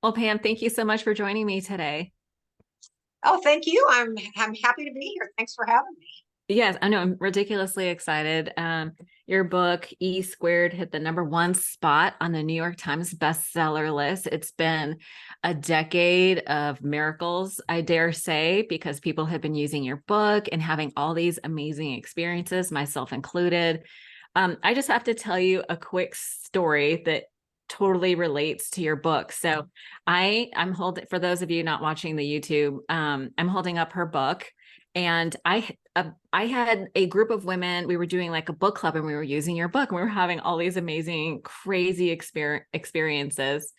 Well, Pam, thank you so much for joining me today. Oh, thank you. I'm happy to be here. Thanks for having me. Yes, I know I'm ridiculously excited. Your book, E Squared, hit the #1 spot on the New York Times bestseller list. It's been a decade of miracles, I dare say, because people have been using your book and having all these amazing experiences, myself included. I just have to tell you a quick story that totally relates to your book. So I'm holding, for those of you not watching the YouTube, I'm holding up her book. And I had a group of women. We were doing like a book club, and we were using your book, and we were having all these amazing, crazy experiences.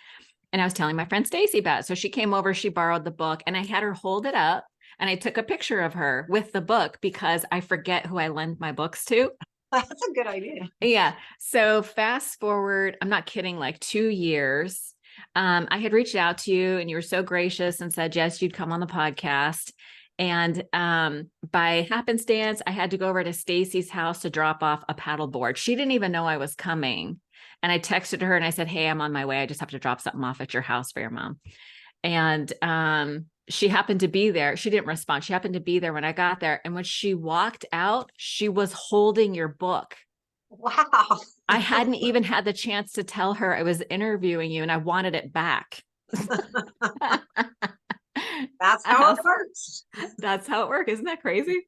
And I was telling my friend Stacy about it. So she came over, she borrowed the book, and I had her hold it up, and I took a picture of her with the book because I forget who I lend my books to. That's a good idea. Yeah. So fast forward, I'm not kidding, like 2 years. I had reached out to you, and you were so gracious and said, yes, you'd come on the podcast. And by happenstance, I had to go over to Stacy's house to drop off a paddleboard. She didn't even know I was coming. And I texted her and I said, hey, I'm on my way. I just have to drop something off at your house for your mom. And she happened to be there. She didn't respond. She happened to be there when I got there. And when she walked out, she was holding your book. Wow. I hadn't even had the chance to tell her I was interviewing you, and I wanted it back. That's how it works. That's how it works. Isn't that crazy?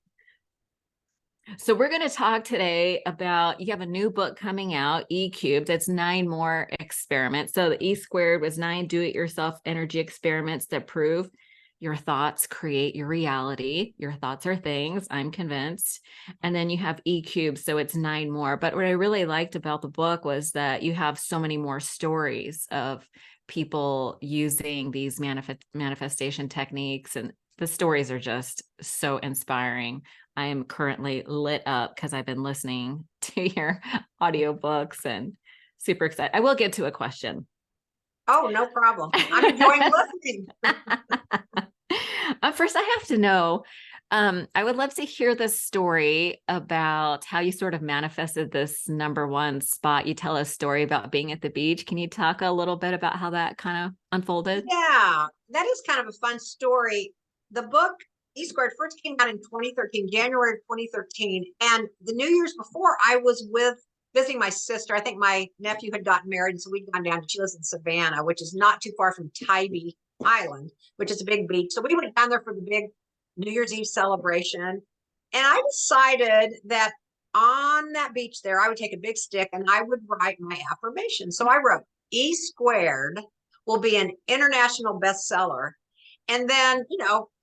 So we're going to talk today about, you have a new book coming out, E Cubed. It's 9 more experiments. So the E Squared was 9 do-it-yourself energy experiments that prove your thoughts create your reality. Your thoughts are things, I'm convinced. And then you have E Cubed, so it's 9 more. But what I really liked about the book was that you have so many more stories of people using these manifestation techniques, and the stories are just so inspiring. I am currently lit up because I've been listening to your audiobooks and super excited. I will get to a question. Oh, no problem. I'm enjoying listening. First, I have to know, I would love to hear the story about how you sort of manifested this #1 spot. You tell a story about being at the beach. Can you talk a little bit about how that kind of unfolded? Yeah, that is kind of a fun story. The book E Squared first came out in 2013, January of 2013. And the New Year's before, I was visiting my sister. I think my nephew had gotten married, and so we'd gone down. She lives in Savannah, which is not too far from Tybee Island, which is a big beach. So we went down there for the big New Year's Eve celebration. And I decided that on that beach there, I would take a big stick and I would write my affirmation. So I wrote, E Squared will be an international bestseller. And then,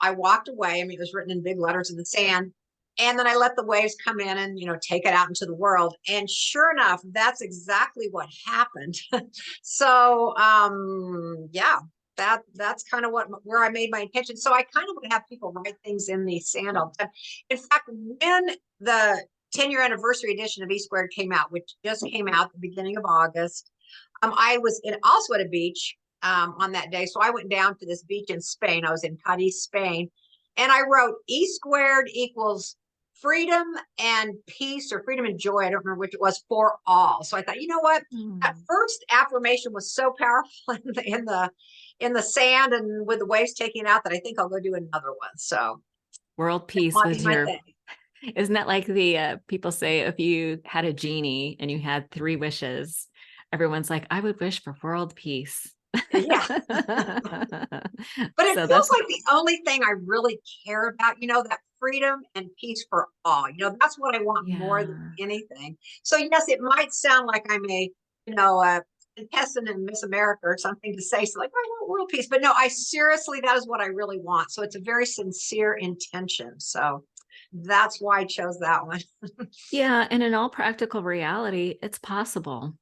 I walked away. I mean, it was written in big letters in the sand. And then I let the waves come in and, take it out into the world. And sure enough, that's exactly what happened. So, yeah, that's kind of where I made my intention. So I kind of would have people write things in the sand all the time. In fact, when the 10-year anniversary edition of E Squared came out, which just came out at the beginning of August, I was also at a beach on that day. So I went down to this beach in Spain. I was in Cadiz, Spain, and I wrote E Squared equals freedom and peace, or freedom and joy. I don't remember which it was, for all. So I thought, you know what? That first affirmation was so powerful in the sand and with the waves taking it out that I think I'll go do another one. So World that peace might be was my your, thing. isn't that like the people say, if you had a genie and you had 3 wishes, everyone's like, I would wish for world peace. Yeah. But it So feels that's, like the only thing I really care about, that freedom and peace for all. That's what I want more than yeah. anything. So yes, it might sound like I'm a contestant in Miss America or something to say, so like, I want world peace. But no, I seriously, that is what I really want. So it's a very sincere intention. So that's why I chose that one. Yeah. And in all practical reality, it's possible.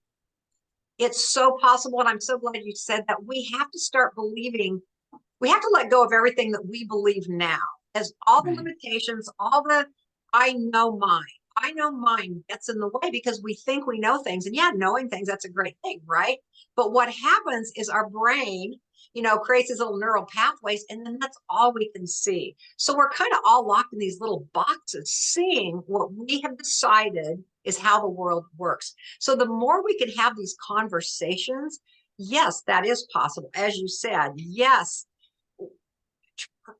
It's so possible. And I'm so glad you said that. We have to start believing, we have to let go of everything that we believe now, as all the Right. limitations, all the I know mine gets in the way because we think we know things. And yeah, knowing things, that's a great thing, right? But what happens is our brain, creates these little neural pathways, and then that's all we can see. So we're kind of all locked in these little boxes, seeing what we have decided is how the world works. So the more we can have these conversations, Yes, that is possible. As you said, yes,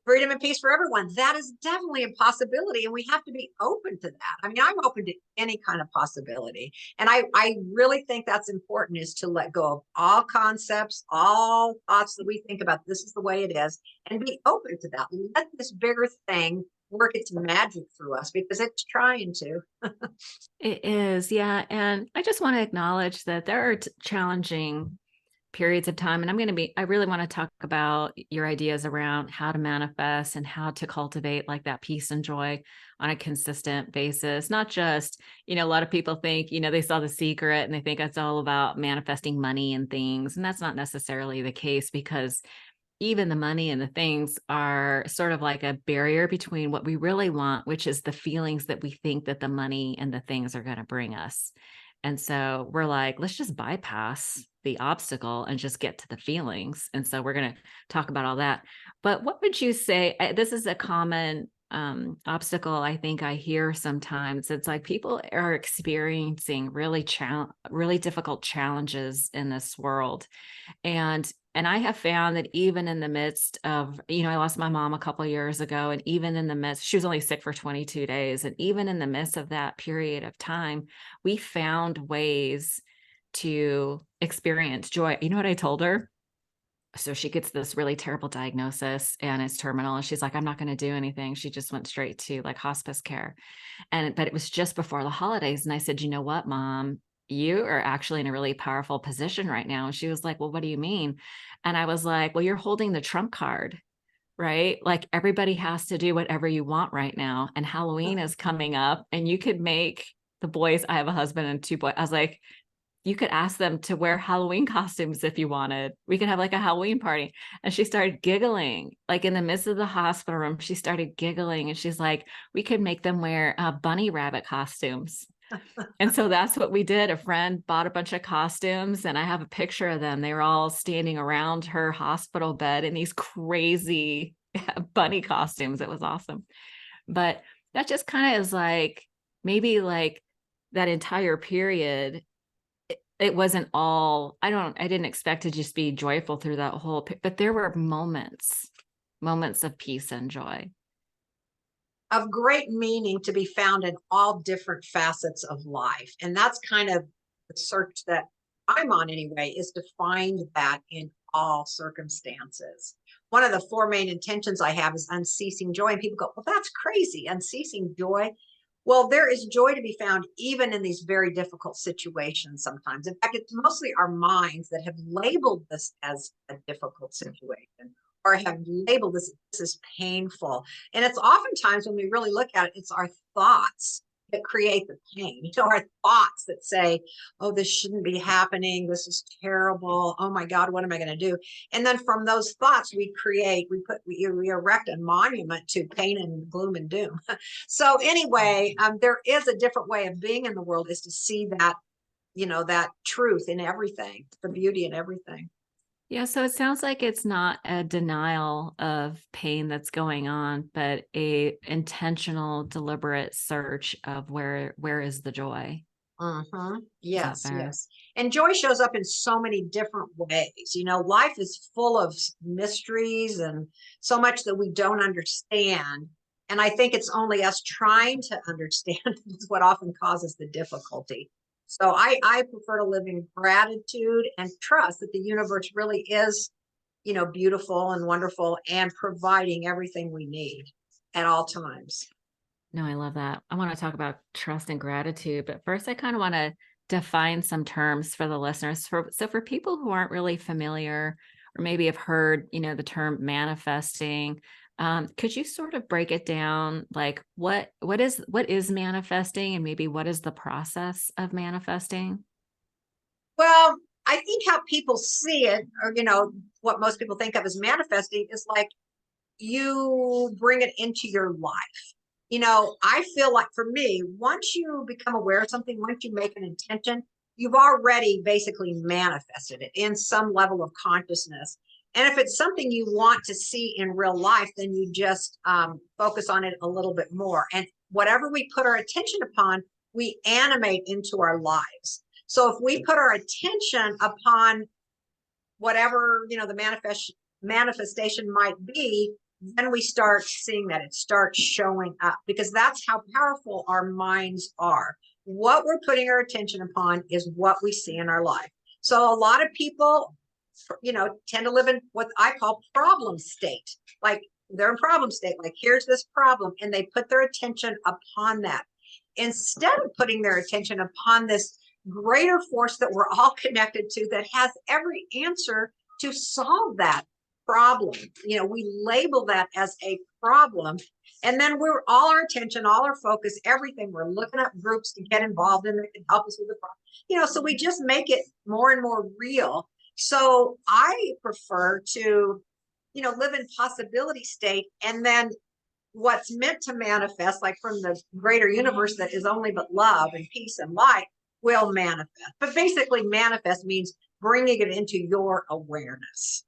freedom and peace for everyone. That is definitely a possibility. And we have to be open to that. I mean, I'm open to any kind of possibility. And I really think that's important, is to let go of all concepts, all thoughts that we think about this is the way it is, and be open to that. Let this bigger thing work its magic through us, because it's trying to. It is, yeah. And I just want to acknowledge that there are challenging periods of time. And I really want to talk about your ideas around how to manifest and how to cultivate like that peace and joy on a consistent basis. Not just, a lot of people think, they saw The Secret and they think it's all about manifesting money and things. And that's not necessarily the case, because even the money and the things are sort of like a barrier between what we really want, which is the feelings that we think that the money and the things are going to bring us. And so we're like, let's just bypass the obstacle and just get to the feelings. And so we're going to talk about all that. But what would you say? This is a common obstacle I think I hear sometimes. It's like people are experiencing really difficult challenges in this world. And I have found that even in the midst of, I lost my mom a couple of years ago, and even in the midst, she was only sick for 22 days. And even in the midst of that period of time, we found ways to experience joy. You know what I told her? So she gets this really terrible diagnosis and it's terminal. And she's like, I'm not going to do anything. She just went straight to like hospice care. But it was just before the holidays. And I said, you know what, Mom? You are actually in a really powerful position right now. And she was like, well, what do you mean? And I was like, well, you're holding the trump card, right? Like everybody has to do whatever you want right now. And Halloween is coming up and you could make the boys, I have a husband and two boys. I was like, you could ask them to wear Halloween costumes if you wanted. We could have like a Halloween party. And she started giggling, like in the midst of the hospital room, she started giggling and she's like, we could make them wear bunny rabbit costumes. And so that's what we did. A friend bought a bunch of costumes and I have a picture of them. They were all standing around her hospital bed in these crazy bunny costumes. It was awesome. But that just kind of is like, maybe like that entire period, it wasn't all, I didn't expect to just be joyful through that whole, but there were moments of peace and joy. Of great meaning to be found in all different facets of life. And that's kind of the search that I'm on anyway, is to find that in all circumstances. One of the four main intentions I have is unceasing joy. And people go, well, that's crazy, unceasing joy. Well, there is joy to be found even in these very difficult situations sometimes. In fact, it's mostly our minds that have labeled this as a difficult situation, or have labeled this as painful. And it's oftentimes, when we really look at it, it's our thoughts that create the pain. Our thoughts that say, oh, this shouldn't be happening. This is terrible. Oh my God, what am I going to do? And then from those thoughts, we erect a monument to pain and gloom and doom. So anyway, there is a different way of being in the world, is to see that, that truth in everything, the beauty in everything. Yeah, so it sounds like it's not a denial of pain that's going on, but a intentional, deliberate search of where is the joy. Yes, yes. And joy shows up in so many different ways. Life is full of mysteries and so much that we don't understand. And I think it's only us trying to understand is what often causes the difficulty. So I prefer to live in gratitude and trust that the universe really is, beautiful and wonderful and providing everything we need at all times. No, I love that. I want to talk about trust and gratitude, but first I kind of want to define some terms for the listeners. So for people who aren't really familiar or maybe have heard, the term manifesting, could you sort of break it down? Like what is manifesting, and maybe what is the process of manifesting? Well, I think how people see it, or, what most people think of as manifesting, is like you bring it into your life. I feel like for me, once you become aware of something, once you make an intention, you've already basically manifested it in some level of consciousness. And if it's something you want to see in real life, then you just focus on it a little bit more. And whatever we put our attention upon, we animate into our lives. So if we put our attention upon whatever, the manifestation might be, then we start seeing that it starts showing up, because that's how powerful our minds are. What we're putting our attention upon is what we see in our life. So a lot of people, tend to live in what I call problem state. Like they're in problem state, like here's this problem, and they put their attention upon that instead of putting their attention upon this greater force that we're all connected to, that has every answer to solve that problem. We label that as a problem, and then we're all our attention, all our focus, everything, we're looking up groups to get involved in that can help us with the problem. So we just make it more and more real. So I prefer to, live in possibility state, and then what's meant to manifest, like from the greater universe that is only but love and peace and light, will manifest. But basically, manifest means bringing it into your awareness.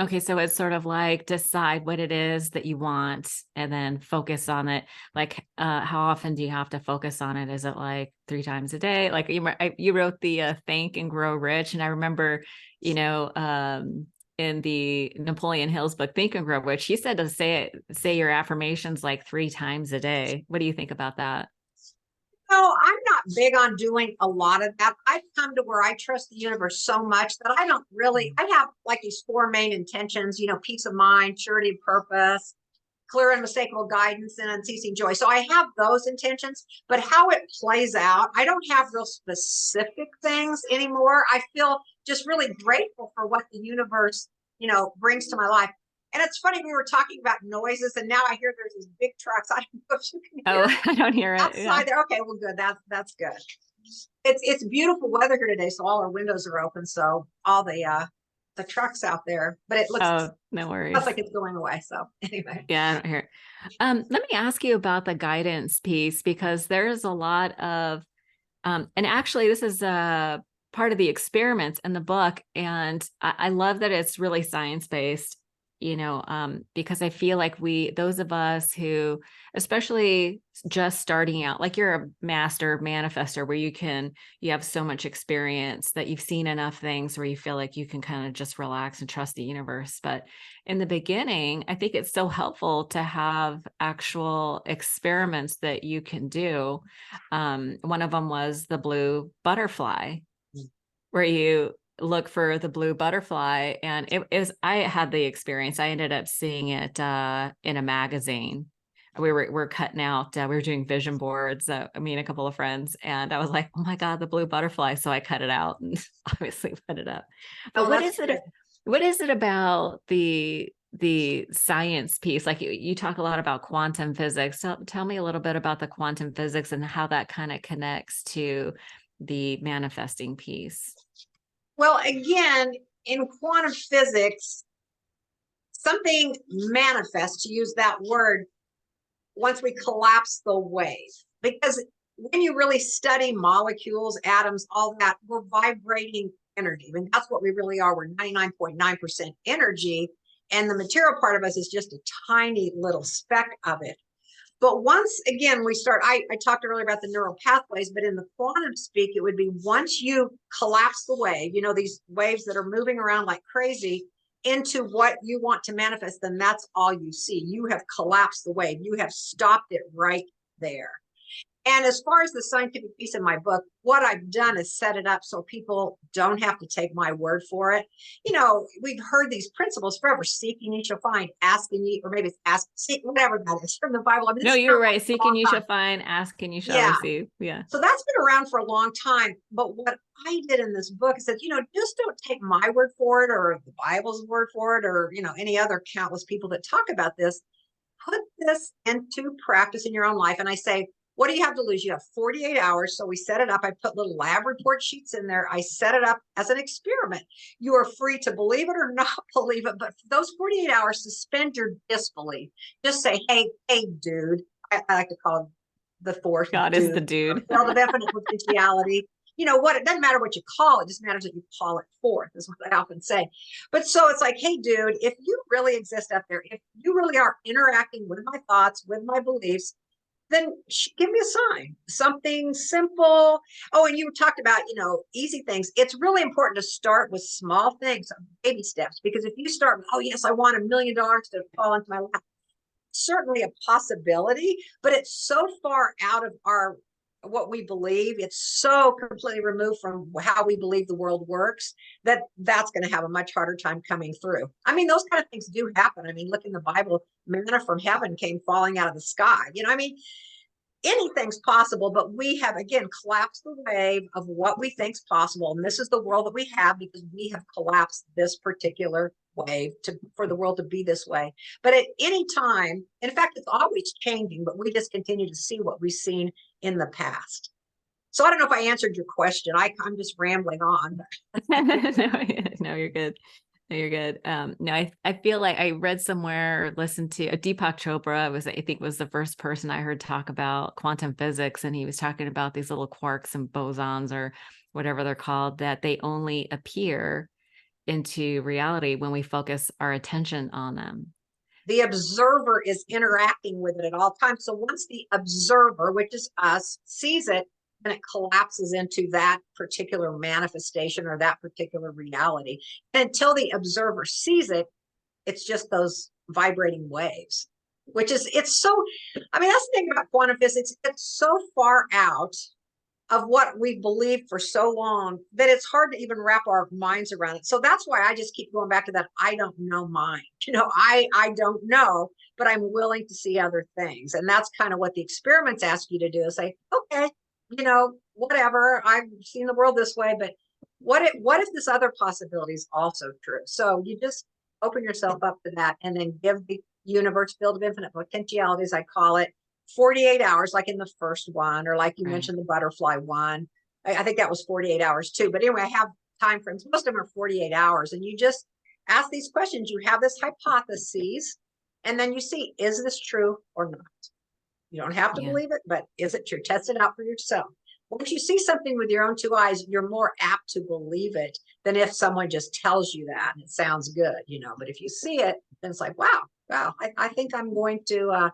Okay, so it's sort of like decide what it is that you want and then focus on it. Like, how often do you have to focus on it? Is it like 3 times a day? Like you wrote the Think and Grow Rich, and I remember, in the Napoleon Hill's book, Think and Grow Rich, he said to say your affirmations like 3 times a day. What do you think about that? No, I'm not big on doing a lot of that. I've come to where I trust the universe so much that I don't really, I have like these 4 main intentions, peace of mind, surety of purpose, clear and unmistakable guidance, and unceasing joy. So I have those intentions, but how it plays out, I don't have real specific things anymore. I feel just really grateful for what the universe, brings to my life. And it's funny, we were talking about noises, and now I hear there's these big trucks. I don't know if you can hear I don't hear it. outside Yeah. there. Okay, well, good. That's good. It's beautiful weather here today, so all our windows are open. So all the trucks out there, but it looks No worries. like it's going away. So anyway, yeah, I don't hear it. Let me ask you about the guidance piece, because there's a lot of, and actually this is part of the experiments in the book, and I love that it's really science-based. Because I feel like those of us who, especially just starting out, like you're a master manifester where you have so much experience that you've seen enough things where you feel like you can kind of just relax and trust the universe. But in the beginning, I think it's so helpful to have actual experiments that you can do. One of them was the blue butterfly, where you look for the blue butterfly, and I had the experience. I ended up seeing it in a magazine. We're cutting out, we were doing vision boards, me and a couple of friends, and I was like, oh my God, the blue butterfly. So I cut it out and obviously put it up. But what is it about the science piece? Like you talk a lot about quantum physics. So tell me a little bit about the quantum physics and how that kind of connects to the manifesting piece. well, again, in quantum physics, something manifests, to use that word, once we collapse the wave. Because when you really study molecules, atoms, all that, we're vibrating energy. I mean, that's what we really are. We're 99.9% energy. And the material part of us is just a tiny little speck of it. But once again, we start, I talked earlier about the neural pathways, but in the quantum speak, it would be once you collapse the wave, these waves that are moving around like crazy, into what you want to manifest, then that's all you see. You have collapsed the wave. You have stopped it right there. And as far as the scientific piece in my book, what I've done is set it up so people don't have to take my word for it. We've heard these principles forever: seeking you shall find, asking you, or maybe it's ask, seek, whatever that is from the Bible. I mean, no, you're right. Seeking you shall find, asking you shall receive. Yeah. So that's been around for a long time. But what I did in this book is that, just don't take my word for it or the Bible's word for it, or, any other countless people that talk about this. Put this into practice in your own life. And I say, what do you have to lose? You have 48 hours. So we set it up. I put little lab report sheets in there. I set it up as an experiment. You are free to believe it or not believe it. But for those 48 hours, suspend your disbelief. Just say, hey, dude. I like to call him the fourth. God dude. is the dude. Well, the definite potentiality. What, it doesn't matter what you call it, just matters that you call it forth, is what I often say. But so it's like, hey, dude, if you really exist up there, if you really are interacting with my thoughts, with my beliefs, then give me a sign, something simple. Oh, and you talked about, easy things. It's really important to start with small things, baby steps, because if you start, oh, yes, I want $1 million to fall into my lap, certainly a possibility, but it's so far out of what we believe. It's so completely removed from how we believe the world works that that's going to have a much harder time coming through. I mean, those kind of things do happen. I mean, look in the Bible, manna from heaven came falling out of the sky. I mean, anything's possible, but we have again collapsed the wave of what we think's possible. And this is the world that we have because we have collapsed this particular wave for the world to be this way. But at any time, in fact, it's always changing, but we just continue to see what we've seen in the past. So I don't know if I answered your question. I'm just rambling on. No, you're good. No, you're good. No, I feel like I read somewhere or listened to Deepak Chopra I think was the first person I heard talk about quantum physics. And he was talking about these little quarks and bosons or whatever they're called, that they only appear into reality when we focus our attention on them. The observer is interacting with it at all times. So once the observer, which is us, sees it, and it collapses into that particular manifestation or that particular reality. And until the observer sees it, it's just those vibrating waves, it's so, I mean, that's the thing about quantum physics. It's so far out of what we believed for so long that it's hard to even wrap our minds around it. So that's why I just keep going back to that I don't know mind. I don't know, but I'm willing to see other things. And that's kind of what the experiments ask you to do, is say, okay, whatever, I've seen the world this way, but what if this other possibility is also true? So you just open yourself up to that and then give the universe, field of infinite potentialities, I call it, 48 hours, like in the first one, or like you mentioned, the butterfly one. I think that was 48 hours too. But anyway, I have time frames. Most of them are 48 hours. And you just ask these questions. You have this hypothesis, and then you see, is this true or not? You don't have to believe it, but is it true? Test it out for yourself. Once you see something with your own two eyes, you're more apt to believe it than if someone just tells you that and it sounds good, But if you see it, then it's like, wow, I think I'm going to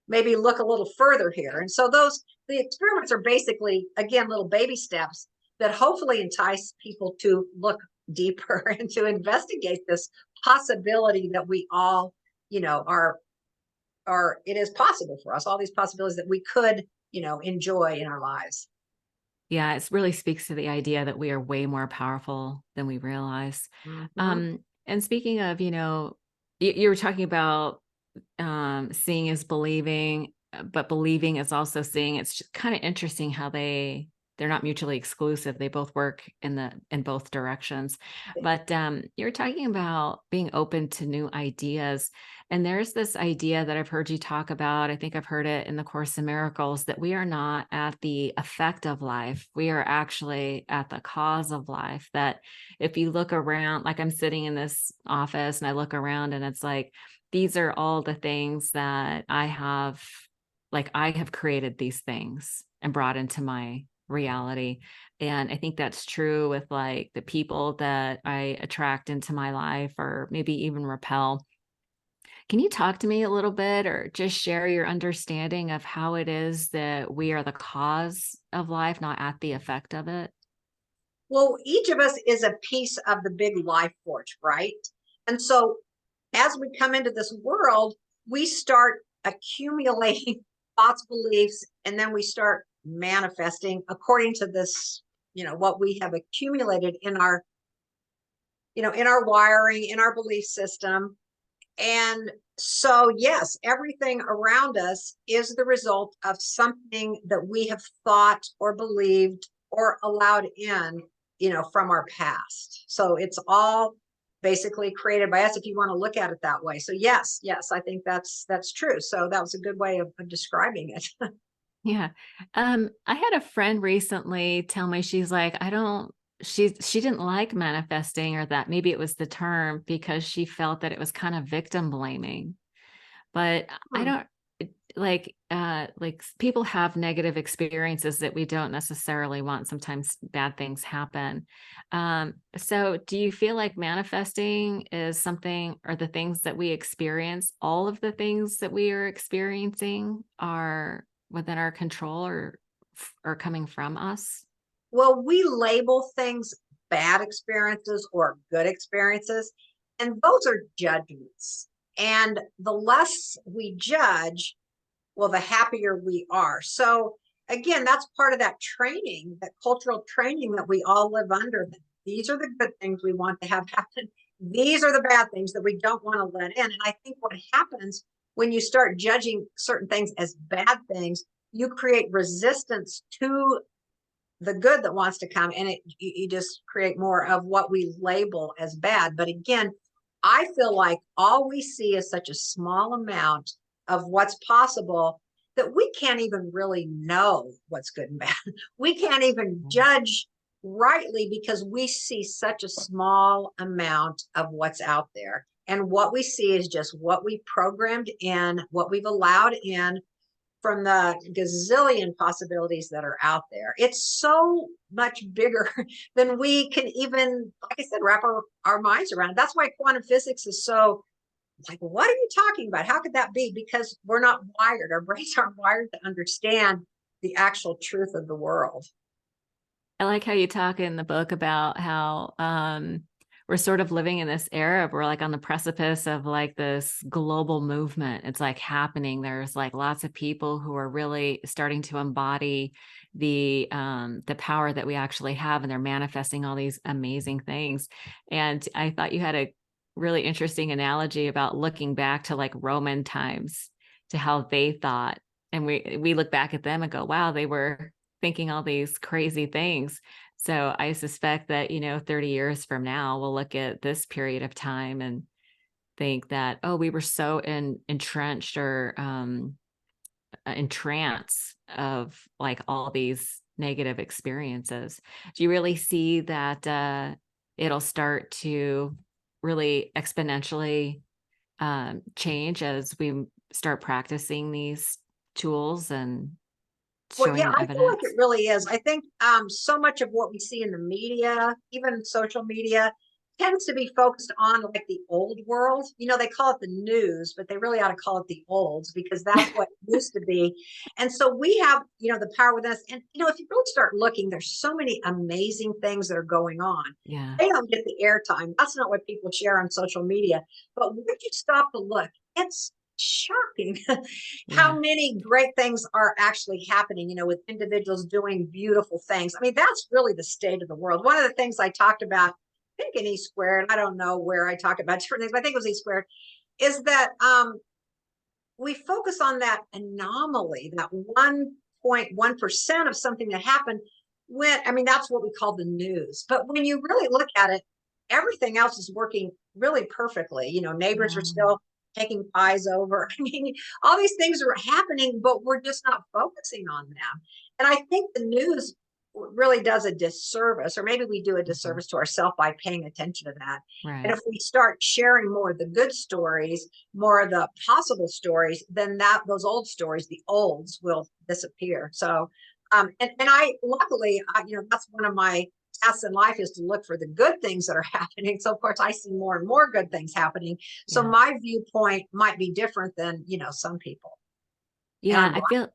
maybe look a little further here. And so the experiments are basically, again, little baby steps that hopefully entice people to look deeper and to investigate this possibility that we all, it is possible for us, all these possibilities that we could, enjoy in our lives. Yeah, it really speaks to the idea that we are way more powerful than we realize. Mm-hmm. And speaking of, you were talking about seeing is believing, but believing is also seeing. It's kind of interesting how they're not mutually exclusive. They both work in both directions. But you're talking about being open to new ideas. And there's this idea that I've heard you talk about. I think I've heard it in the Course in Miracles, that we are not at the effect of life. We are actually at the cause of life. That if you look around, like I'm sitting in this office and I look around and it's like, these are all the things that I have created these things and brought into my reality. And I think that's true with like the people that I attract into my life or maybe even repel. Can you talk to me a little bit or just share your understanding of how it is that we are the cause of life, not at the effect of it? Well, each of us is a piece of the big life force, right? And so as we come into this world, we start accumulating thoughts, beliefs, and then we start manifesting according to this, what we have accumulated in our, in our wiring, in our belief system. And so, yes, everything around us is the result of something that we have thought or believed or allowed in, from our past. So it's all basically created by us, if you want to look at it that way. So yes, I think that's true. So that was a good way of describing it. Yeah. I had a friend recently tell me, she's like, she didn't like manifesting, or that maybe it was the term, because she felt that it was kind of victim blaming. But I don't like people have negative experiences that we don't necessarily want. Sometimes bad things happen. So do you feel like manifesting is something, or the things that we experience, all of the things that we are experiencing are within our control or coming from us? Well, we label things bad experiences or good experiences, and those are judgments. And the less we judge, well, the happier we are. So again, that's part of that training, that cultural training that we all live under. These are the good things we want to have happen. These are the bad things that we don't want to let in. And I think what happens when you start judging certain things as bad things, you create resistance to the good that wants to come, and you just create more of what we label as bad. But again, I feel like all we see is such a small amount of what's possible that we can't even really know what's good and bad. We can't even judge rightly because we see such a small amount of what's out there. And what we see is just what we programmed in, what we've allowed in from the gazillion possibilities that are out there. It's so much bigger than we can even, like I said, wrap our minds around. That's why quantum physics is so like, what are you talking about? How could that be? Because we're not wired. Our brains aren't wired to understand the actual truth of the world. I like how you talk in the book about how we're sort of living in this era. We're like on the precipice of like this global movement. It's like happening. There's like lots of people who are really starting to embody the power that we actually have, and they're manifesting all these amazing things. And I thought you had a really interesting analogy about looking back to like Roman times, to how they thought. And we look back at them and go, wow, they were thinking all these crazy things. So I suspect that, 30 years from now, we'll look at this period of time and think that, oh, we were so entrenched or in trance of like all these negative experiences. Do you really see that it'll start to really exponentially change as we start practicing these tools and Well, showing yeah, the I feel like evidence? it really is. I think so much of what we see in the media, even social media, tends to be focused on like the old world. They call it the news, but they really ought to call it the olds because that's what it used to be. And so we have, the power within us. And, if you really start looking, there's so many amazing things that are going on. Yeah. They don't get the airtime. That's not what people share on social media. But when you stop to look, it's shocking how Yeah. many great things are actually happening, with individuals doing beautiful things. I mean, that's really the state of the world. One of the things I talked about, I think in E squared, I don't know where I talk about different things, but I think it was E squared, is that we focus on that anomaly, that 1.1% of something that happened that's what we call the news. But when you really look at it, everything else is working really perfectly. Neighbors are Yeah. still taking pies over. I mean, all these things are happening, but we're just not focusing on them. And I think the news really does a disservice, or maybe we do a Mhm. disservice to ourselves by paying attention to that. And Right. if we start sharing more of the good stories, more of the possible stories, then those old stories, the olds, will disappear. So, and I luckily, that's one of my tasks in life is to look for the good things that are happening. So of course I see more and more good things happening. So Yeah. my viewpoint might be different than, some people. And Yeah. I'm I feel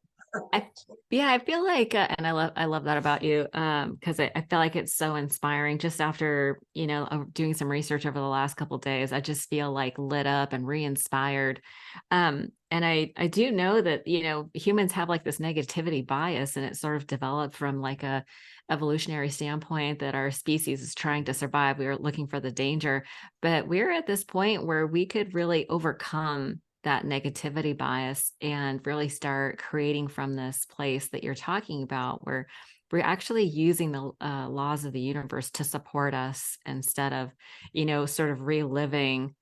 I yeah, I feel like and I love that about you because I feel like it's so inspiring just after, doing some research over the last couple of days. I just feel like lit up and re-inspired. And I do know that, humans have like this negativity bias, and it sort of developed from like a evolutionary standpoint that our species is trying to survive. We are looking for the danger, but we're at this point where we could really overcome that negativity bias and really start creating from this place that you're talking about, where we're actually using the laws of the universe to support us instead of, sort of reliving,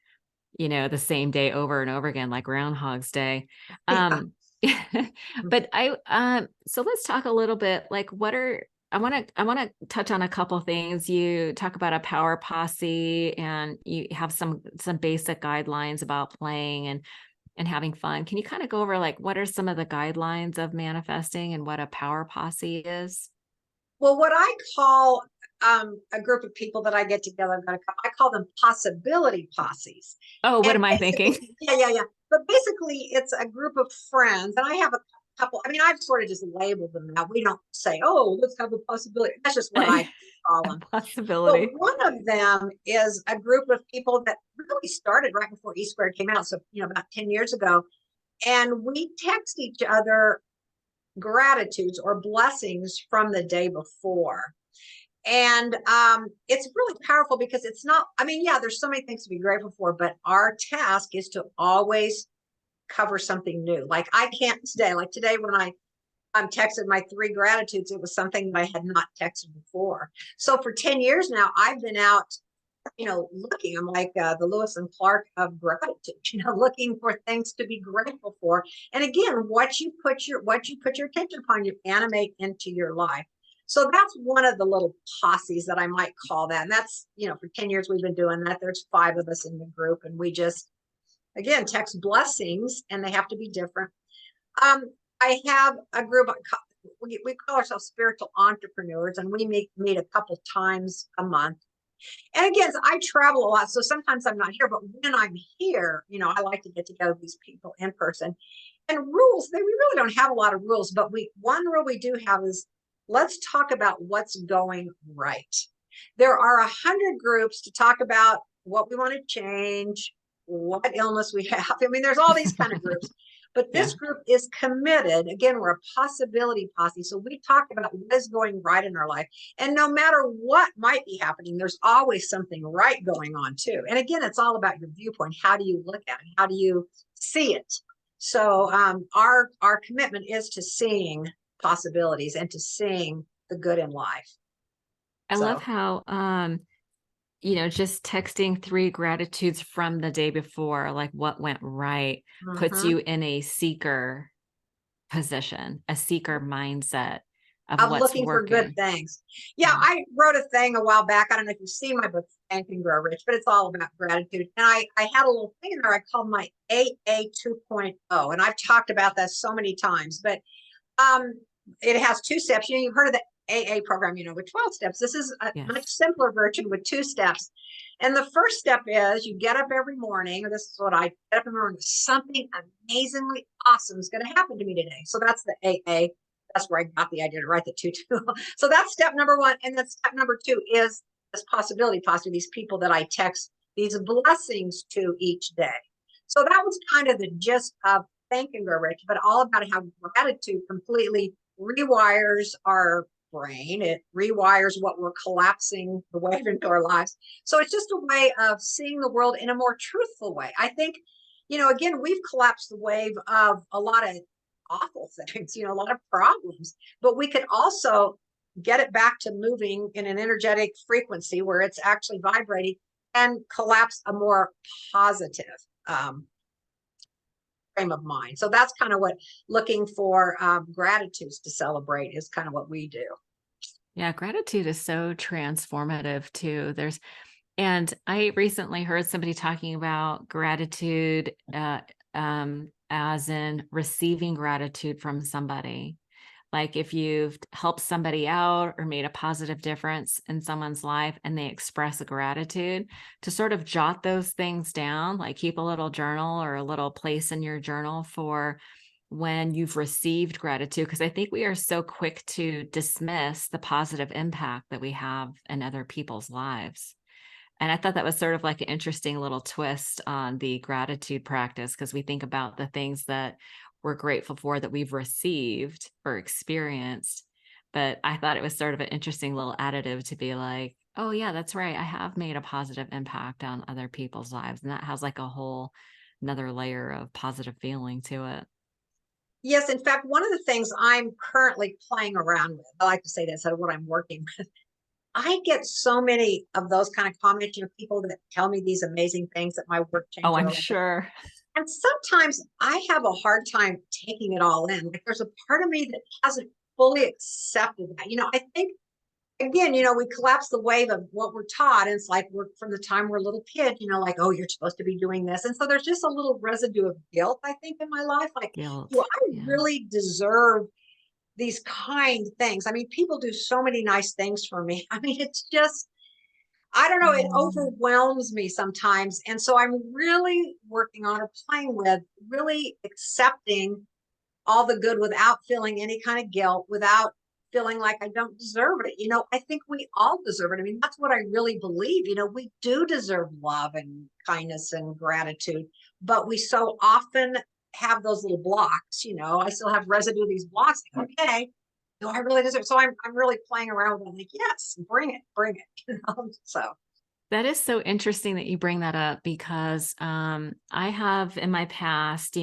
the same day over and over again, like Groundhog's Day. yeah. Um, but so let's talk a little bit, like, I want to touch on a couple things. You talk about a power posse, and you have some basic guidelines about playing and having fun. Can you kind of go over like what are some of the guidelines of manifesting and what a power posse is? Well, what I call a group of people that I get together, I call them possibility posses. Oh, what And am I thinking? basically, yeah. But basically, it's a group of friends, and I have a couple. I mean, I've sort of just labeled them now. We don't say, oh, let's have a possibility. That's just what I call A them. So possibility. one of them is a group of people that really started right before E Squared came out. So, about 10 years ago. And we text each other gratitudes or blessings from the day before. And it's really powerful because it's not, I mean, yeah, there's so many things to be grateful for, but our task is to always cover something new. Like I can't today, like today when I'm texted my 3 gratitudes, it was something that I had not texted before. So for 10 years now, I've been out, looking. I'm like the Lewis and Clark of gratitude, looking for things to be grateful for. And again, what you put your attention upon, you animate into your life. So that's one of the little posses that I might call that. And that's, for 10 years we've been doing that. There's 5 of us in the group, and we just, again, text blessings, and they have to be different. I have a group, we call ourselves spiritual entrepreneurs, and we meet a couple times a month. And again, I travel a lot, so sometimes I'm not here, but when I'm here, I like to get together with these people in person. And rules, we really don't have a lot of rules, but one rule we do have is let's talk about what's going right. There are 100 groups to talk about what we want to change, what illness we have. I mean, there's all these kind of groups. But this group is committed. Again, we're a possibility posse. So we talk about what is going right in our life. And no matter what might be happening, there's always something right going on too. And again, it's all about your viewpoint. How do you look at it? How do you see it? So our commitment is to seeing possibilities and to seeing the good in life. I love how just texting 3 gratitudes from the day before, like what went right, puts you in a seeker position, a seeker mindset of of what's looking for good working. things. Yeah, I wrote a thing a while back. I don't know if you've seen my book, Thank and Grow Rich, but it's all about gratitude. And I had a little thing in there I called my AA 2.0. And I've talked about that so many times, but it has 2 steps. You've heard of the AA program, with 12 steps. This is a much simpler version with 2 steps. And the first step is you get up every morning, or this is what I get up in the morning, something amazingly awesome is going to happen to me today. So that's the AA. That's where I got the idea to write the 2. So that's step number 1. And then step number 2 is this possibility, possibly these people that I text these blessings to each day. So that was kind of the gist of Think and Grow Rich, but all about how gratitude completely rewires our brain. It rewires what we're collapsing the wave into our lives. So it's just a way of seeing the world in a more truthful way. I think, again, we've collapsed the wave of a lot of awful things, a lot of problems, but we could also get it back to moving in an energetic frequency where it's actually vibrating and collapse a more positive frame of mind. So that's kind of what looking for gratitudes to celebrate is kind of what we do. Yeah, gratitude is so transformative too. And I recently heard somebody talking about gratitude as in receiving gratitude from somebody. Like if you've helped somebody out or made a positive difference in someone's life and they express a gratitude, to sort of jot those things down, like keep a little journal or a little place in your journal for when you've received gratitude. Because I think we are so quick to dismiss the positive impact that we have in other people's lives. And I thought that was sort of like an interesting little twist on the gratitude practice, because we think about the things that we're grateful for that we've received or experienced. But I thought it was sort of an interesting little additive to be like, oh yeah, that's right. I have made a positive impact on other people's lives. And that has like a whole another layer of positive feeling to it. Yes, in fact, one of the things I'm currently playing around with, I like to say that instead of what I'm working with, I get so many of those kind of comments, people that tell me these amazing things that my work changed. Oh, I'm sure. And sometimes I have a hard time taking it all in. Like there's a part of me that hasn't fully accepted that. I think, again, we collapse the wave of what we're taught. And it's like we're from the time we're little kids, like, oh, you're supposed to be doing this. And so there's just a little residue of guilt, I think, in my life. Like, Guilt. do I really deserve these kind things? I mean, people do so many nice things for me. I mean, it's just, I don't know, it overwhelms me sometimes. And so I'm really working on or playing with really accepting all the good without feeling any kind of guilt, without feeling like I don't deserve it. I think we all deserve it. I mean, that's what I really believe. We do deserve love and kindness and gratitude, but we so often have those little blocks. I still have residue of these blocks. Like, okay, do I really deserve it? So I'm really playing around with it. I'm like, yes, bring it, bring it. So That is so interesting that you bring that up because I have in my past,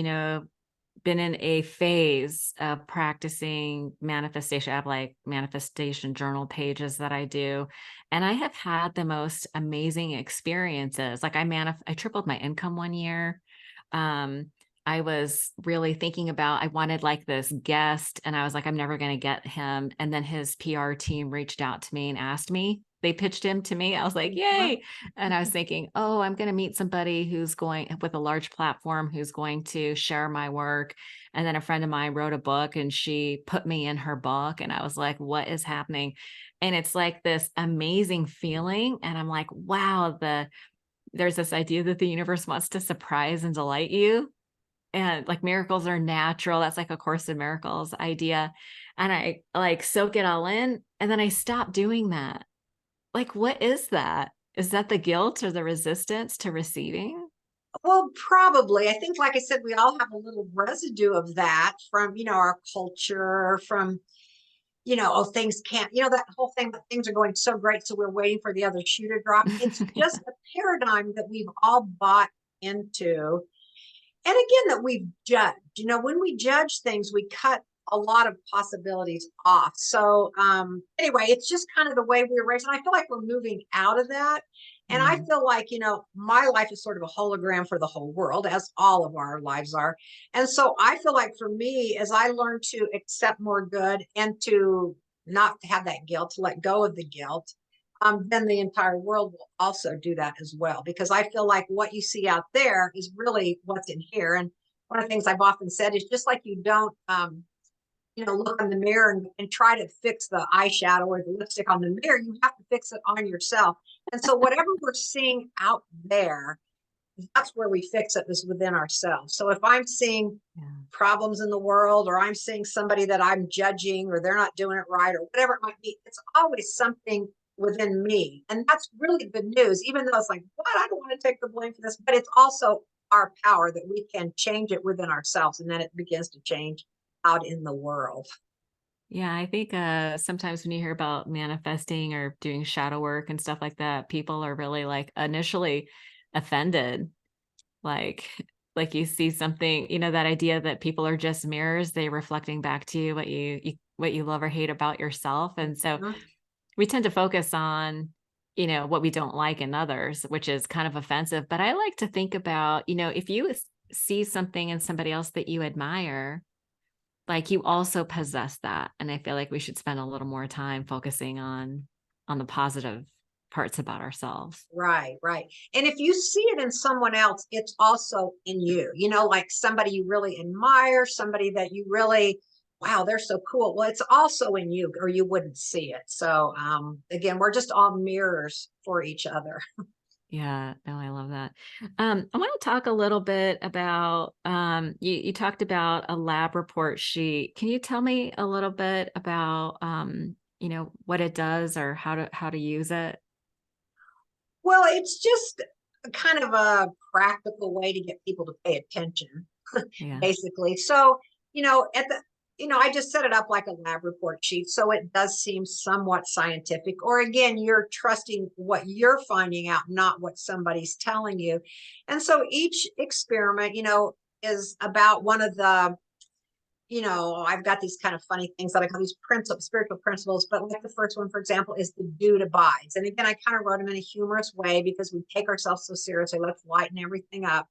been in a phase of practicing manifestation. I have like manifestation journal pages that I do. And I have had the most amazing experiences. Like I tripled my income one year. Um, I was really thinking about, I wanted like this guest and I was like, I'm never going to get him. And then his PR team reached out to me and asked me, they pitched him to me. I was like, yay. And I was thinking, oh, I'm going to meet somebody who's going with a large platform who's going to share my work. And then a friend of mine wrote a book and she put me in her book. And I was like, what is happening? And it's like this amazing feeling. And I'm like, wow, there's this idea that the universe wants to surprise and delight you. And like miracles are natural. That's like a Course in Miracles idea. And I like soak it all in. And then I stop doing that. Like, what is that? Is that the guilt or the resistance to receiving? well, probably. I think, like I said, we all have a little residue of that from, our culture, from, oh, things can't, that whole thing that things are going so great. So we're waiting for the other shoe to drop. It's just a paradigm that we've all bought into. And again, that we've judged. When we judge things, we cut a lot of possibilities off. So anyway, it's just kind of the way we were raised. And I feel like we're moving out of that. And I Mm. feel like, my life is sort of a hologram for the whole world, as all of our lives are. And so I feel like for me, as I learn to accept more good and to not have that guilt, to let go of the guilt, then the entire world will also do that as well. Because I feel like what you see out there is really what's in here. And one of the things I've often said is just like you don't, look in the mirror and try to fix the eyeshadow or the lipstick on the mirror, you have to fix it on yourself. And so whatever we're seeing out there, that's where we fix it, is within ourselves. So if I'm seeing Yeah. problems in the world, or I'm seeing somebody that I'm judging, or they're not doing it right, or whatever it might be, it's always something within me. And that's really good news, even though it's like, what? I don't want to take the blame for this, but it's also our power that we can change it within ourselves. And then it begins to change out in the world. Yeah, I think sometimes when you hear about manifesting or doing shadow work and stuff like that, people are really like initially offended. Like, like you see something, that idea that people are just mirrors, they reflecting back to you what you love or hate about yourself. And so Mhm. we tend to focus on, what we don't like in others, which is kind of offensive. But I like to think about, if you see something in somebody else that you admire, like you also possess that. And I feel like we should spend a little more time focusing on the positive parts about ourselves. Right, right. And if you see it in someone else, it's also in you, like somebody you really admire, somebody that you really, wow, they're so cool. Well, it's also in you, or you wouldn't see it. So again, we're just all mirrors for each other. Yeah, no, I love that. I want to talk a little bit about you talked about a lab report sheet. Can you tell me a little bit about what it does or how to use it? Well, it's just kind of a practical way to get people to pay attention, Yeah. basically. So, at the, I just set it up like a lab report sheet. So it does seem somewhat scientific, or again, you're trusting what you're finding out, not what somebody's telling you. And so each experiment, is about one of the, I've got these kind of funny things that I call these spiritual principles. But like the first one, for example, is the dude abides. And again, I kind of wrote them in a humorous way because we take ourselves so seriously. Let's lighten everything up.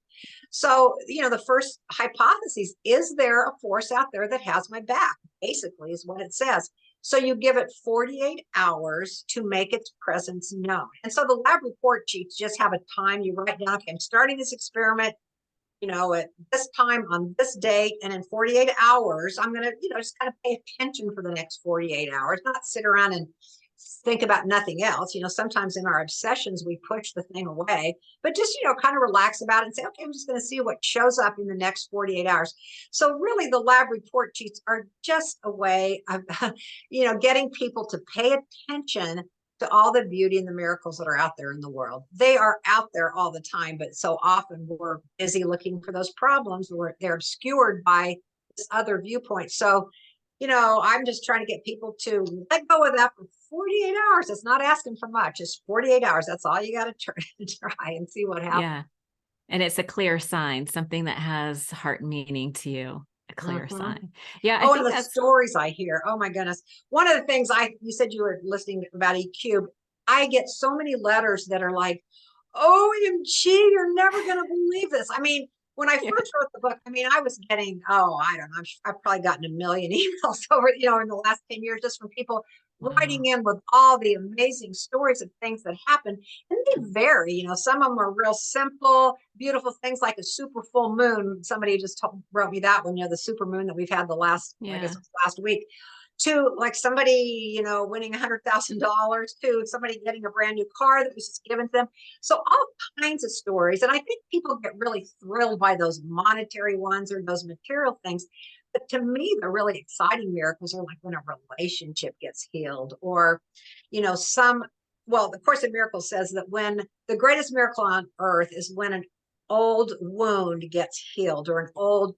So, the first hypothesis, is there a force out there that has my back? Basically, is what it says. So you give it 48 hours to make its presence known. And so the lab report sheets just have a time. You write down, okay, I'm starting this experiment, at this time on this date, and in 48 hours, I'm going to, just kind of pay attention for the next 48 hours, not sit around and think about nothing else. Sometimes in our obsessions, we push the thing away, but just, kind of relax about it and say, okay, I'm just going to see what shows up in the next 48 hours. So really the lab report sheets are just a way of, getting people to pay attention to all the beauty and the miracles that are out there in the world. They are out there all the time, but so often we're busy looking for those problems where they're obscured by this other viewpoint. So, I'm just trying to get people to let go of that for 48 hours. It's not asking for much. It's 48 hours. That's all you got to try and see what happens. Yeah. And it's a clear sign, something that has heart meaning to you, a clear sign. Yeah. I Oh, think and the that's stories I hear. Oh my goodness. One of the things you said you were listening about EQ. I get so many letters that are like, OMG, you're never going to believe this. I mean, when I first wrote the book, I was getting, I don't know, I've probably gotten a million emails over, in the last 10 years, just from people writing in with all the amazing stories of things that happen. And they vary, some of them are real simple, beautiful things like a super full moon. Somebody just wrote me that one, the super moon that we've had I guess it was last week, to like somebody, winning $100,000, to somebody getting a brand new car that was just given to them. So all kinds of stories. And I think people get really thrilled by those monetary ones or those material things. But to me, the really exciting miracles are like when a relationship gets healed, or, the Course in Miracles says that when the greatest miracle on earth is when an old wound gets healed, or an old,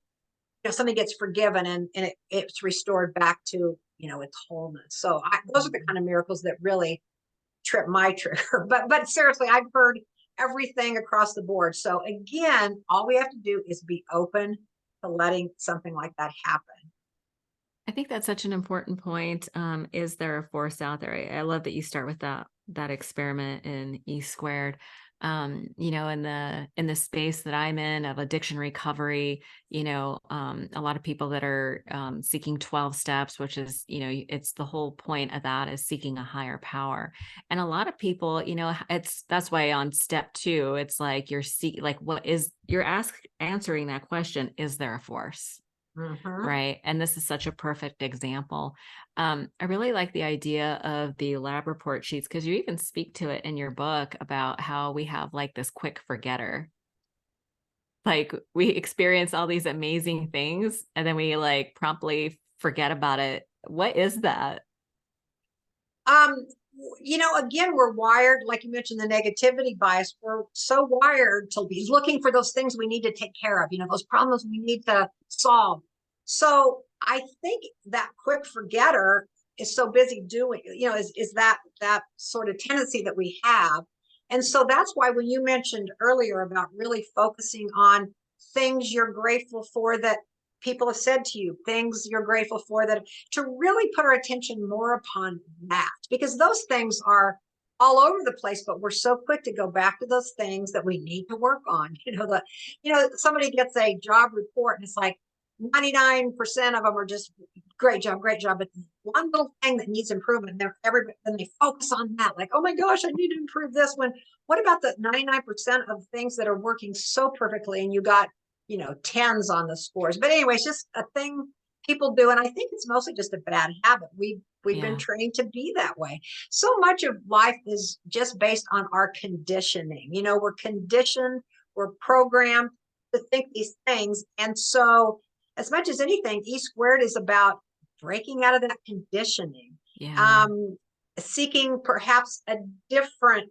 something gets forgiven and it's restored back to, its wholeness. So those are the kind of miracles that really trip my trigger. But seriously, I've heard everything across the board. So again, all we have to do is be open to letting something like that happen. I think that's such an important point. Is there a force out there? I love that you start with that experiment in E squared. In the space that I'm in of addiction recovery, a lot of people that are seeking 12 steps, which is, it's the whole point of that is seeking a higher power. And a lot of people, that's why on step 2, it's like you're answering that question, is there a force? Right. And this is such a perfect example. I really like the idea of the lab report sheets, because you even speak to it in your book about how we have like this quick forgetter. Like we experience all these amazing things and then we like promptly forget about it. What is that? Again, we're wired, like you mentioned, the negativity bias. We're so wired to be looking for those things we need to take care of, those problems we need to solve. So I think that quick forgetter is so busy doing, is that sort of tendency that we have. And so that's why when you mentioned earlier about really focusing on things you're grateful for that people have said to you, things you're grateful for, that to really put our attention more upon that, because those things are all over the place, but we're so quick to go back to those things that we need to work on. Somebody gets a job report and it's like 99% of them are just great job. But one little thing that needs improvement, then they focus on that. Like, oh my gosh, I need to improve this one. What about the 99% of things that are working so perfectly and you got, tens on the scores? But anyway, it's just a thing people do. And I think it's mostly just a bad habit. We've been trained to be that way. So much of life is just based on our conditioning. We're conditioned, we're programmed to think these things. And so as much as anything, E squared is about breaking out of that conditioning, seeking perhaps a different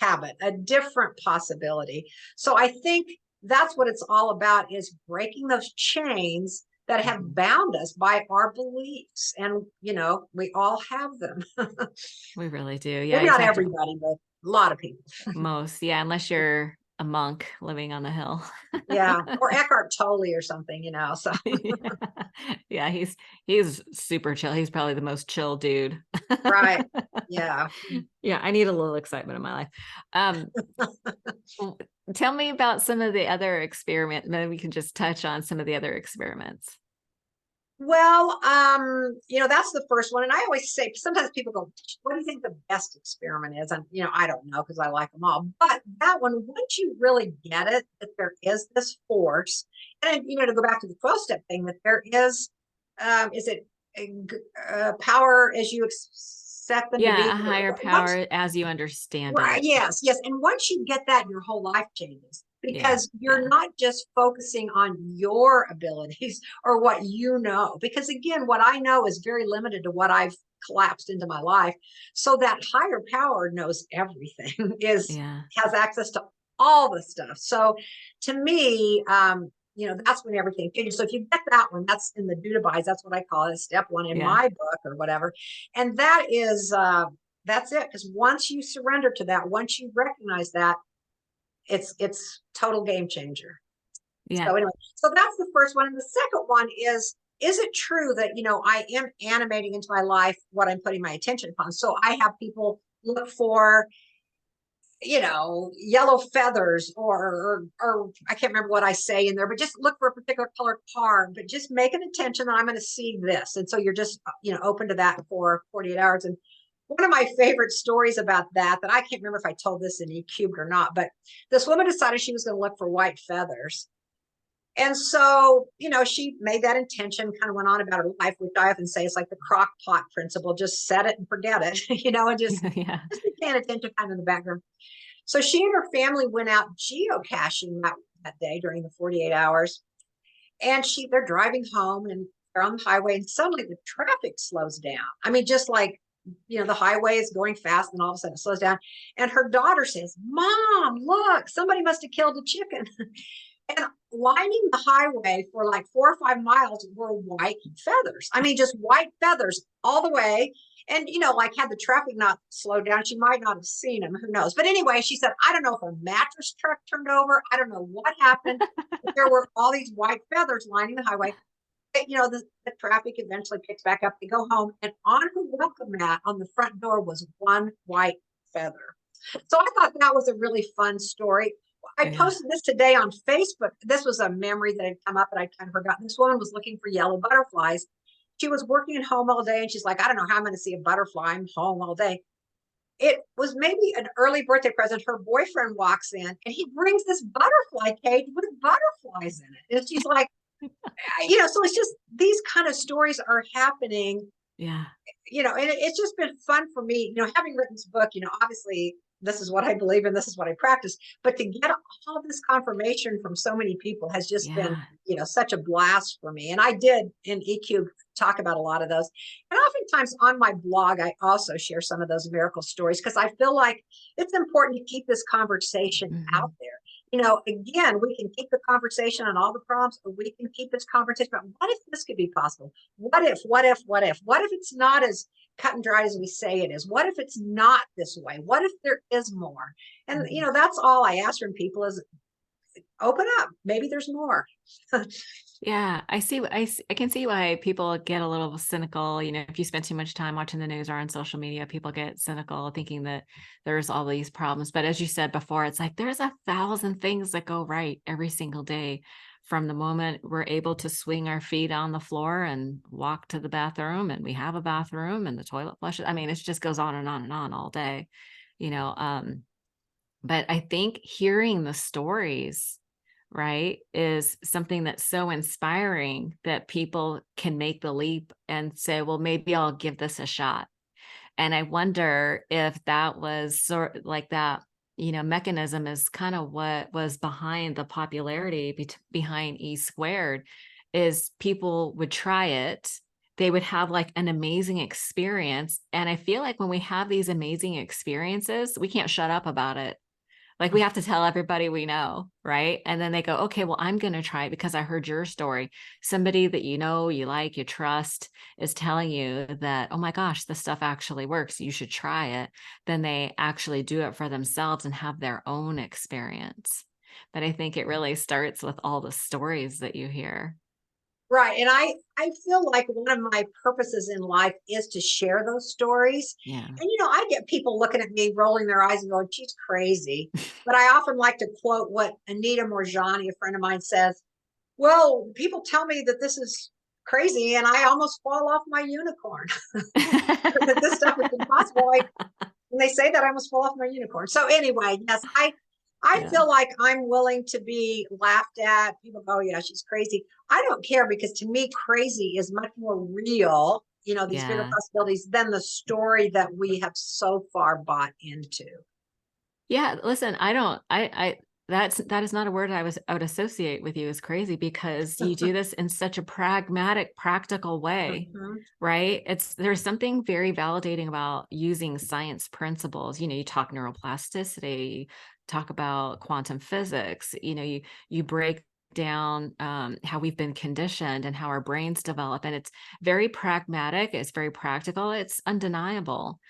habit, a different possibility. So I think that's what it's all about, is breaking those chains that have bound us by our beliefs. And, we all have them. We really do. Yeah. Maybe not everybody, but a lot of people. Most. Yeah. Unless you're a monk living on the hill. Yeah. Or Eckhart Tolle or something, so. Yeah. He's super chill. He's probably the most chill dude. Right. Yeah. Yeah. I need a little excitement in my life. Tell me about some of the other experiments. Maybe we can just touch on some of the other experiments. Well, that's the first one. And I always say, sometimes people go, what do you think the best experiment is? And, I don't know, because I like them all. But that one, once you really get it, that there is this force, and, to go back to the 12-step thing, that there is it power as you set them to Yeah, be. a higher Once, power as you understand right, it. yes, yes. And once you get that, your whole life changes Yeah, because you're yeah, not just focusing on your abilities or what you know. Because again, what I know is very limited to what I've collapsed into my life. So that higher power knows everything, is yeah, has access to all the stuff. So to me, that's when everything changes. So if you get that one, that's in the Dudabais, that's what I call it, step one in yeah, my book or whatever. And that's it. Because once you surrender to that, once you recognize that, it's total game changer. yeah, So anyway, so that's the first one. And the second one is it true that, I am animating into my life what I'm putting my attention upon? So I have people look for, yellow feathers or I can't remember what I say in there, but just look for a particular color card, but just make an intention that I'm going to see this. And so you're just, open to that for 48 hours. And one of my favorite stories about that I can't remember if I told this in eCubed or not, but this woman decided she was going to look for white feathers. And so, she made that intention, kind of went on about her life, which I often say is like the crock pot principle, just set it and forget it, and yeah. just be paying attention kind of in the background. So she and her family went out geocaching that day during the 48 hours. And they're driving home and they're on the highway and suddenly the traffic slows down. I mean, just like, the highway is going fast and all of a sudden it slows down. And her daughter says, Mom, look, somebody must have killed a chicken. And lining the highway for like 4 or 5 miles were white feathers. I mean, just white feathers all the way. And, like had the traffic not slowed down, she might not have seen them. Who knows? But anyway, she said, I don't know if a mattress truck turned over. I don't know what happened. But there were all these white feathers lining the highway. The traffic eventually picks back up. They go home, and on her welcome mat on the front door was one white feather. So I thought that was a really fun story. I Yeah. posted this today on Facebook. This was a memory that had come up, and I kind of forgot. This woman was looking for yellow butterflies. She was working at home all day, and she's like, I don't know how I'm going to see a butterfly. I'm home all day. It was maybe an early birthday present. Her boyfriend walks in, and he brings this butterfly cage with butterflies in it. And she's like, so it's just these kind of stories are happening, Yeah. and it's just been fun for me, having written this book, obviously this is what I believe in, this is what I practice, but to get all this confirmation from so many people has just been, Yeah. such a blast for me. And I did in EQ talk about a lot of those. And oftentimes on my blog, I also share some of those miracle stories because I feel like it's important to keep this conversation Hmm. out there. Again, we can keep the conversation on all the problems, or we can keep this conversation about what if this could be possible? What if it's not as cut and dried as we say it is? What if it's not this way? What if there is more? And Hmm. that's all I ask from people is open up. Maybe there's more. Yeah, I can see why people get a little cynical. If you spend too much time watching the news or on social media, people get cynical thinking that there's all these problems. But as you said before, it's like there's 1,000 things that go right every single day from the moment we're able to swing our feet on the floor and walk to the bathroom and we have a bathroom and the toilet flushes. I mean, it just goes on and on and on all day, you know. But I think hearing the stories, right, is something that's so inspiring that people can make the leap and say, well, maybe I'll give this a shot. And I wonder if that was sort like that, mechanism is kind of what was behind the popularity behind E squared is people would try it. They would have like an amazing experience. And I feel like when we have these amazing experiences, we can't shut up about it. Like we have to tell everybody we know, right? And then they go, okay, well, I'm going to try it because I heard your story. Somebody that you like, you trust is telling you that, oh my gosh, this stuff actually works. You should try it. Then they actually do it for themselves and have their own experience. But I think it really starts with all the stories that you hear. Right. And I feel like one of my purposes in life is to share those stories. Yeah. And, I get people looking at me, rolling their eyes and going, she's crazy. But I often like to quote what Anita Morjani, a friend of mine, says. Well, people tell me that this is crazy and I almost fall off my unicorn. That this stuff is impossible. When they say that, I almost fall off my unicorn. So anyway, yes, I Yeah. feel like I'm willing to be laughed at. People go, oh yeah, she's crazy. I don't care because to me, crazy is much more real, these bigger Yeah. possibilities than the story that we have so far bought into. Yeah, listen, that is not a word I would associate with you as crazy, because you do this in such a pragmatic, practical way, Mhm. right? There's something very validating about using science principles. You talk neuroplasticity, talk about quantum physics, you break down how we've been conditioned and how our brains develop. And it's very pragmatic, it's very practical, it's undeniable.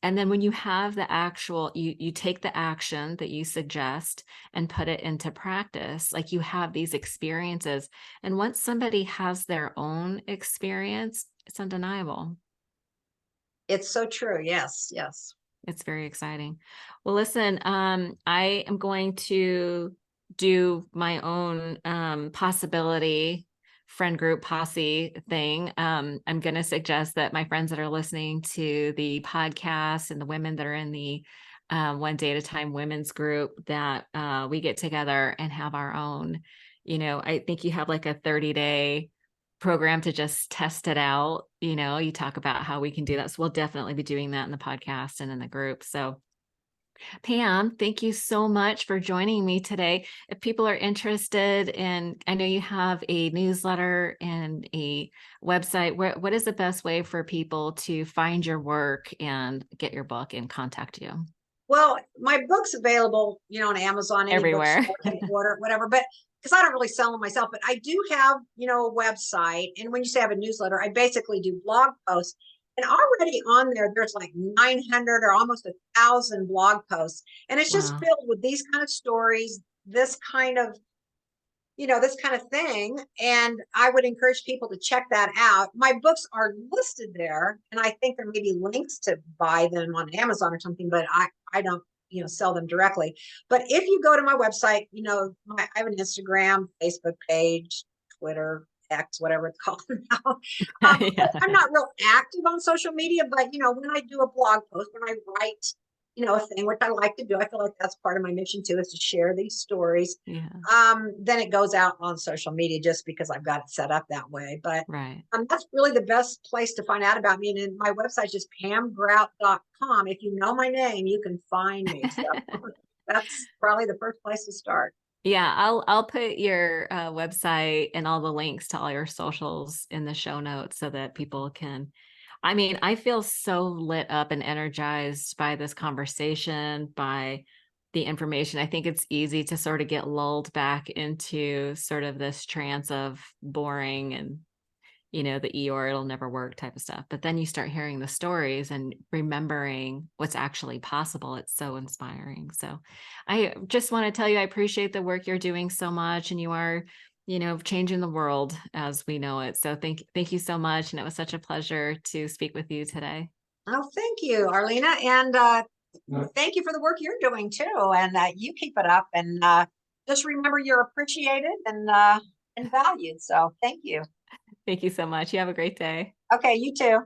And then when you have the actual, you take the action that you suggest and put it into practice, like you have these experiences. And once somebody has their own experience, it's undeniable. It's so true. Yes, yes. It's very exciting. Well, listen, I am going to do my own possibility friend group posse thing. I'm going to suggest that my friends that are listening to the podcast and the women that are in the One Day at a Time women's group, that we get together and have our own, I think you have like a 30-day program to just test it out. You talk about how we can do that. So we'll definitely be doing that in the podcast and in the group. So Pam, thank you so much for joining me today. If people are interested in, I know you have a newsletter and a website, what is the best way for people to find your work and get your book and contact you? Well, my book's available, on Amazon, any Everywhere. bookstore can order, whatever. But because I don't really sell them myself, but I do have, a website. And when you say I have a newsletter, I basically do blog posts. And already on there, there's like 900 or almost 1,000 blog posts. And it's just Wow. filled with these kind of stories, this kind of thing. And I would encourage people to check that out. My books are listed there, and I think there may be links to buy them on Amazon or something, but I don't, sell them directly. But if you go to my website, I have an Instagram, Facebook page, Twitter, X, whatever it's called now. Yeah. I'm not real active on social media, but when I do a blog post, when I write, a thing, which I like to do, I feel like that's part of my mission too, is to share these stories. Yeah. Then it goes out on social media just because I've got it set up that way. But Right. that's really the best place to find out about me. And then my website is just pamgrout.com. If you know my name, you can find me. So that's probably the first place to start. Yeah, I'll put your website and all the links to all your socials in the show notes so that people can. I mean, I feel so lit up and energized by this conversation, by the information. I think it's easy to sort of get lulled back into sort of this trance of boring and the Eeyore, it'll never work type of stuff. But then you start hearing the stories and remembering what's actually possible. It's so inspiring. So I just want to tell you, I appreciate the work you're doing so much. And you are, changing the world as we know it. So thank you so much. And it was such a pleasure to speak with you today. Oh, thank you, Arlena. And thank you for the work you're doing too. And you keep it up. And just remember you're appreciated and valued. So thank you. Thank you so much. You have a great day. Okay, you too.